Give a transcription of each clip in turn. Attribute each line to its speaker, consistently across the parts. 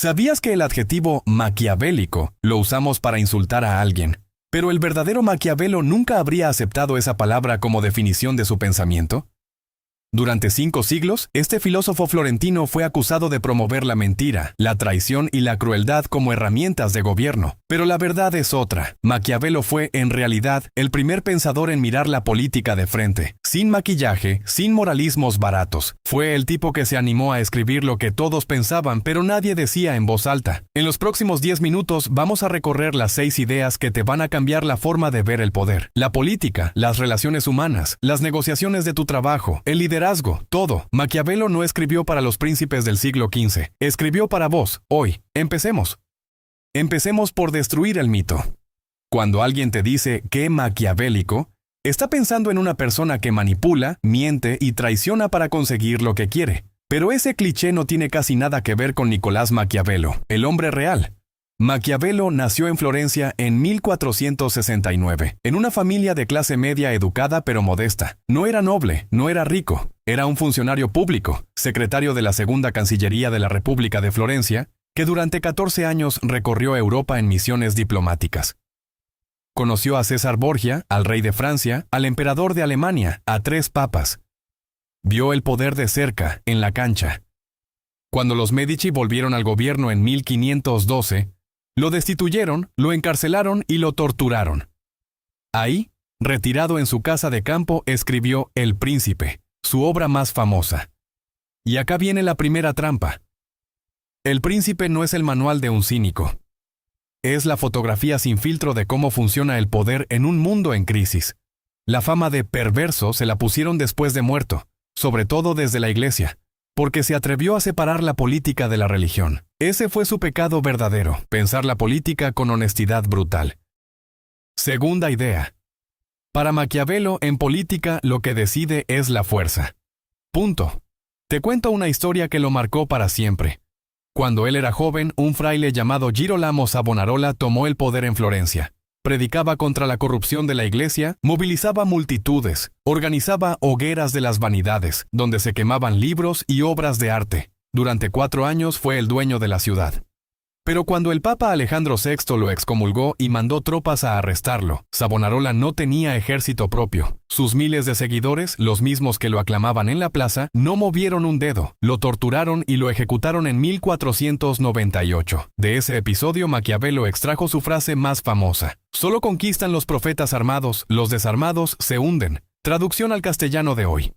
Speaker 1: ¿Sabías que el adjetivo maquiavélico lo usamos para insultar a alguien? Pero el verdadero Maquiavelo nunca habría aceptado esa palabra como definición de su pensamiento. Durante 5 siglos, este filósofo florentino fue acusado de promover la mentira, la traición y la crueldad como herramientas de gobierno. Pero la verdad es otra. Maquiavelo fue, en realidad, el primer pensador en mirar la política de frente, sin maquillaje, sin moralismos baratos. Fue el tipo que se animó a escribir lo que todos pensaban, pero nadie decía en voz alta. En los próximos 10 minutos vamos a recorrer las 6 ideas que te van a cambiar la forma de ver el poder, la política, las relaciones humanas, las negociaciones de tu trabajo, el liderazgo, todo. Maquiavelo no escribió para los príncipes del siglo XV, escribió para vos, hoy. Empecemos. Empecemos por destruir el mito. Cuando alguien te dice «qué maquiavélico», está pensando en una persona que manipula, miente y traiciona para conseguir lo que quiere. Pero ese cliché no tiene casi nada que ver con Nicolás Maquiavelo, el hombre real. Maquiavelo nació en Florencia en 1469, en una familia de clase media educada pero modesta. No era noble, no era rico, era un funcionario público, secretario de la Segunda Cancillería de la República de Florencia, que durante 14 años recorrió Europa en misiones diplomáticas. Conoció a César Borgia, al rey de Francia, al emperador de Alemania, a 3 papas. Vio el poder de cerca, en la cancha. Cuando los Medici volvieron al gobierno en 1512, lo destituyeron, lo encarcelaron y lo torturaron. Ahí, retirado en su casa de campo, escribió El Príncipe, su obra más famosa. Y acá viene la primera trampa. El Príncipe no es el manual de un cínico. Es la fotografía sin filtro de cómo funciona el poder en un mundo en crisis. La fama de perverso se la pusieron después de muerto, sobre todo desde la Iglesia, porque se atrevió a separar la política de la religión. Ese fue su pecado verdadero, pensar la política con honestidad brutal. Segunda idea. Para Maquiavelo, en política lo que decide es la fuerza. Punto. Te cuento una historia que lo marcó para siempre. Cuando él era joven, un fraile llamado Girolamo Savonarola tomó el poder en Florencia. Predicaba contra la corrupción de la iglesia, movilizaba multitudes, organizaba hogueras de las vanidades, donde se quemaban libros y obras de arte. Durante 4 años fue el dueño de la ciudad. Pero cuando el Papa Alejandro VI lo excomulgó y mandó tropas a arrestarlo, Savonarola no tenía ejército propio. Sus miles de seguidores, los mismos que lo aclamaban en la plaza, no movieron un dedo, lo torturaron y lo ejecutaron en 1498. De ese episodio Maquiavelo extrajo su frase más famosa: «Solo conquistan los profetas armados, los desarmados se hunden». Traducción al castellano de hoy: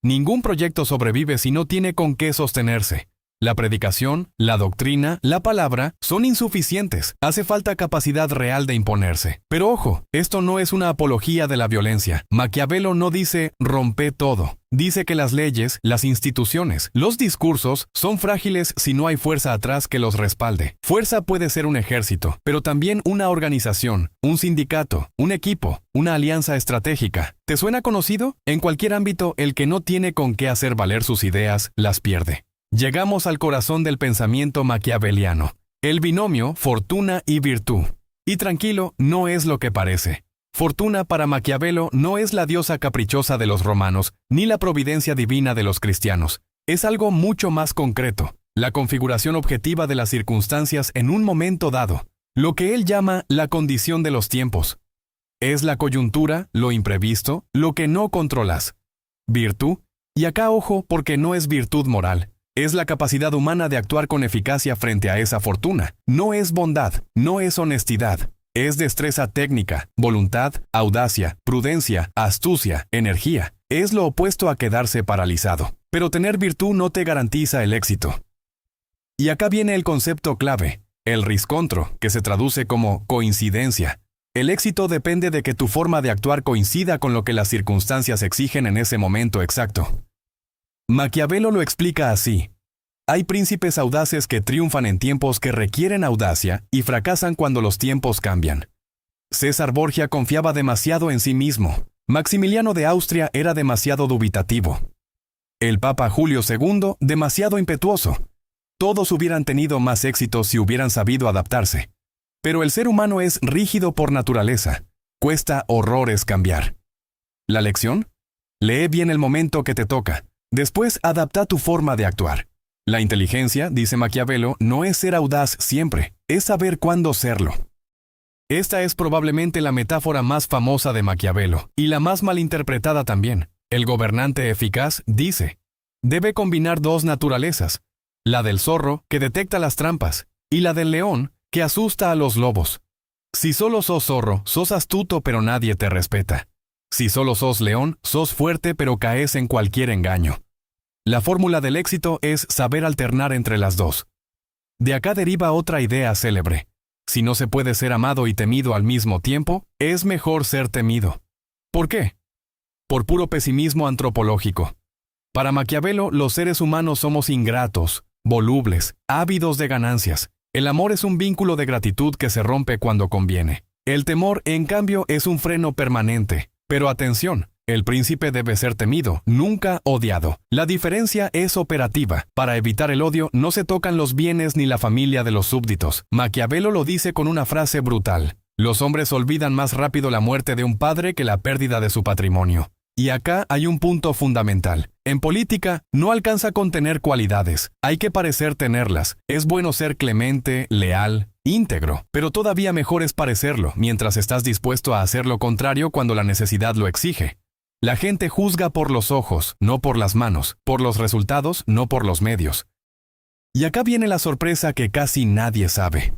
Speaker 1: ningún proyecto sobrevive si no tiene con qué sostenerse. La predicación, la doctrina, la palabra son insuficientes. Hace falta capacidad real de imponerse. Pero ojo, esto no es una apología de la violencia. Maquiavelo no dice rompe todo. Dice que las leyes, las instituciones, los discursos son frágiles si no hay fuerza atrás que los respalde. Fuerza puede ser un ejército, pero también una organización, un sindicato, un equipo, una alianza estratégica. ¿Te suena conocido? En cualquier ámbito, el que no tiene con qué hacer valer sus ideas, las pierde. Llegamos al corazón del pensamiento maquiaveliano, el binomio fortuna y virtud. Y tranquilo, no es lo que parece. Fortuna para Maquiavelo no es la diosa caprichosa de los romanos, ni la providencia divina de los cristianos. Es algo mucho más concreto, la configuración objetiva de las circunstancias en un momento dado, lo que él llama la condición de los tiempos. Es la coyuntura, lo imprevisto, lo que no controlas. Virtud, y acá ojo porque no es virtud moral. Es la capacidad humana de actuar con eficacia frente a esa fortuna. No es bondad, no es honestidad. Es destreza técnica, voluntad, audacia, prudencia, astucia, energía. Es lo opuesto a quedarse paralizado. Pero tener virtud no te garantiza el éxito. Y acá viene el concepto clave, el riscontro, que se traduce como coincidencia. El éxito depende de que tu forma de actuar coincida con lo que las circunstancias exigen en ese momento exacto. Maquiavelo lo explica así. Hay príncipes audaces que triunfan en tiempos que requieren audacia y fracasan cuando los tiempos cambian. César Borgia confiaba demasiado en sí mismo. Maximiliano de Austria era demasiado dubitativo. El Papa Julio II, demasiado impetuoso. Todos hubieran tenido más éxito si hubieran sabido adaptarse. Pero el ser humano es rígido por naturaleza. Cuesta horrores cambiar. ¿La lección? Lee bien el momento que te toca. Después adapta tu forma de actuar. La inteligencia, dice Maquiavelo, no es ser audaz siempre, es saber cuándo serlo. Esta es probablemente la metáfora más famosa de Maquiavelo, y la más malinterpretada también. El gobernante eficaz, dice, debe combinar dos naturalezas, la del zorro, que detecta las trampas, y la del león, que asusta a los lobos. Si solo sos zorro, sos astuto pero nadie te respeta. Si solo sos león, sos fuerte pero caes en cualquier engaño. La fórmula del éxito es saber alternar entre las dos. De acá deriva otra idea célebre. Si no se puede ser amado y temido al mismo tiempo, es mejor ser temido. ¿Por qué? Por puro pesimismo antropológico. Para Maquiavelo, los seres humanos somos ingratos, volubles, ávidos de ganancias. El amor es un vínculo de gratitud que se rompe cuando conviene. El temor, en cambio, es un freno permanente. Pero atención, el príncipe debe ser temido, nunca odiado. La diferencia es operativa. Para evitar el odio no se tocan los bienes ni la familia de los súbditos. Maquiavelo lo dice con una frase brutal. Los hombres olvidan más rápido la muerte de un padre que la pérdida de su patrimonio. Y acá hay un punto fundamental. En política, no alcanza con tener cualidades. Hay que parecer tenerlas. Es bueno ser clemente, leal, íntegro. Pero todavía mejor es parecerlo, mientras estás dispuesto a hacer lo contrario cuando la necesidad lo exige. La gente juzga por los ojos, no por las manos, por los resultados, no por los medios. Y acá viene la sorpresa que casi nadie sabe.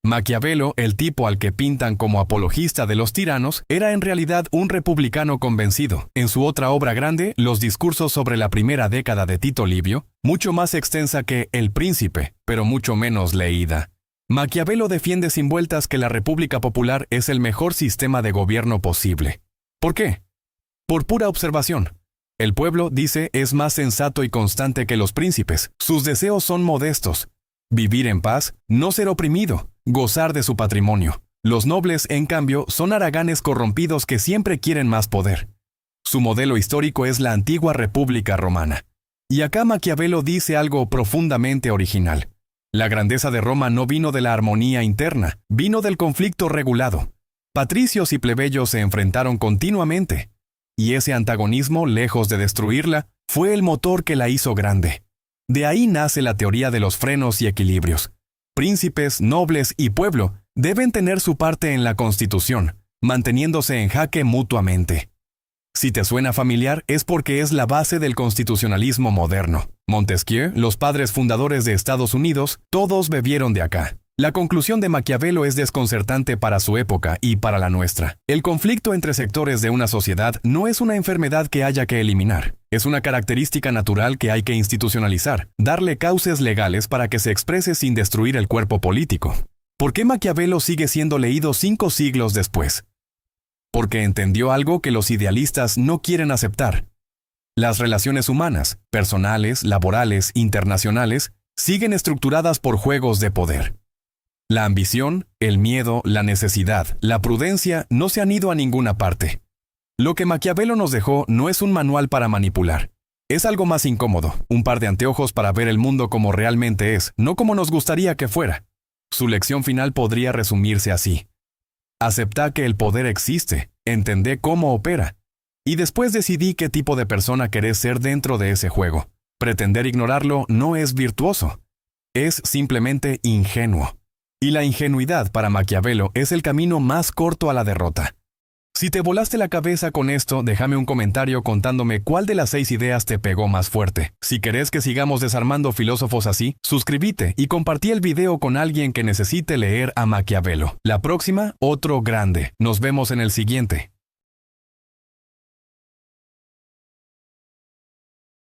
Speaker 1: Maquiavelo, el tipo al que pintan como apologista de los tiranos, era en realidad un republicano convencido. En su otra obra grande, Los discursos sobre la primera década de Tito Livio, mucho más extensa que El Príncipe, pero mucho menos leída. Maquiavelo defiende sin vueltas que la República Popular es el mejor sistema de gobierno posible. ¿Por qué? Por pura observación. El pueblo, dice, es más sensato y constante que los príncipes. Sus deseos son modestos. Vivir en paz, no ser oprimido, gozar de su patrimonio. Los nobles, en cambio, son haraganes corrompidos que siempre quieren más poder. Su modelo histórico es la antigua República Romana. Y acá Maquiavelo dice algo profundamente original. La grandeza de Roma no vino de la armonía interna, vino del conflicto regulado. Patricios y plebeyos se enfrentaron continuamente. Y ese antagonismo, lejos de destruirla, fue el motor que la hizo grande. De ahí nace la teoría de los frenos y equilibrios. Príncipes, nobles y pueblo deben tener su parte en la Constitución, manteniéndose en jaque mutuamente. Si te suena familiar, es porque es la base del constitucionalismo moderno. Montesquieu, los padres fundadores de Estados Unidos, todos bebieron de acá. La conclusión de Maquiavelo es desconcertante para su época y para la nuestra. El conflicto entre sectores de una sociedad no es una enfermedad que haya que eliminar. Es una característica natural que hay que institucionalizar, darle cauces legales para que se exprese sin destruir el cuerpo político. ¿Por qué Maquiavelo sigue siendo leído 5 siglos después? Porque entendió algo que los idealistas no quieren aceptar. Las relaciones humanas, personales, laborales, internacionales, siguen estructuradas por juegos de poder. La ambición, el miedo, la necesidad, la prudencia no se han ido a ninguna parte. Lo que Maquiavelo nos dejó no es un manual para manipular. Es algo más incómodo, un par de anteojos para ver el mundo como realmente es, no como nos gustaría que fuera. Su lección final podría resumirse así. Aceptá que el poder existe, entendé cómo opera, y después decidí qué tipo de persona querés ser dentro de ese juego. Pretender ignorarlo no es virtuoso, es simplemente ingenuo. Y la ingenuidad para Maquiavelo es el camino más corto a la derrota. Si te volaste la cabeza con esto, déjame un comentario contándome cuál de las 6 ideas te pegó más fuerte. Si querés que sigamos desarmando filósofos así, suscríbete y compartí el video con alguien que necesite leer a Maquiavelo. La próxima, otro grande. Nos vemos en el siguiente.